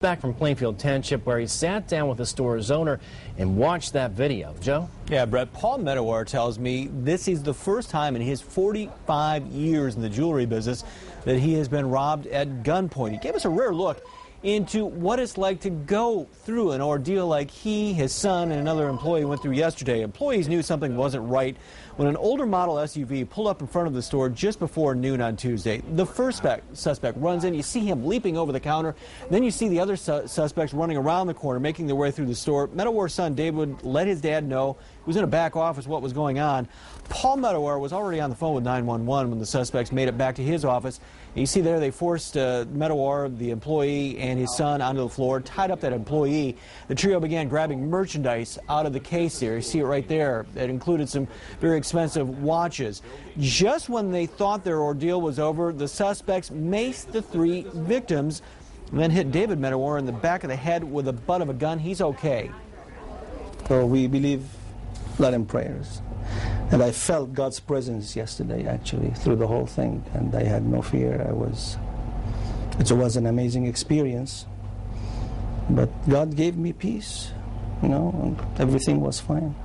back from Plainfield Township, where he sat down with the store's owner and watched that video. Joe? Yeah, Brett, Paul Medawar tells me this is the first time in his 45 years in the jewelry business that he has been robbed at gunpoint. He gave us a rare look into what it's like to go through an ordeal like he, his son, and another employee went through yesterday. Employees knew something wasn't right when an older model SUV pulled up in front of the store just before noon on Tuesday. The first suspect runs in. You see him leaping over the counter. Then you see the other suspects running around the corner, making their way through the store. Medawar's son, David, let his dad know. He was in a back office what was going on. Paul Medawar was already on the phone with 911 when the suspects made it back to his office. You see there they forced Medawar, the employee, and his son onto the floor, tied up that employee. The trio began grabbing merchandise out of the case here. You see it right there. It included some very expensive watches. Just when they thought their ordeal was over, the suspects maced the three victims and then hit David Medawar in the back of the head with the butt of a gun. He's okay. So we believe a lot in prayers. And I felt God's presence yesterday, actually, through the whole thing. And I had no fear. It was an amazing experience. But God gave me peace, you know, and everything was fine.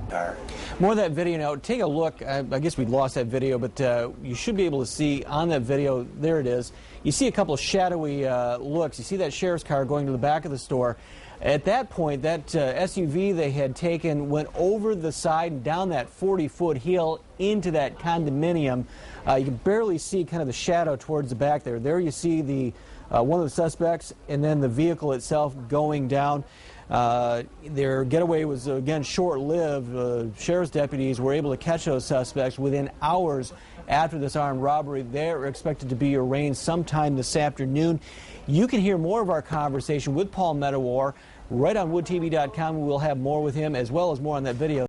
More of that video now. Take a look. I guess we lost that video, but you should be able to see on that video, there it is. You see a couple of shadowy looks. You see that sheriff's car going to the back of the store. At that point, that SUV they had taken went over the side and down that 40-foot hill into that condominium. You can barely see kind of the shadow towards the back there. There you see the one of the suspects and then the vehicle itself going down. Their getaway was, again, short-lived. Sheriff's deputies were able to catch those suspects within hours after this armed robbery. They're expected to be arraigned sometime this afternoon. You can hear more of our conversation with Paul Medawar right on woodtv.com. We'll have more with him as well as more on that video.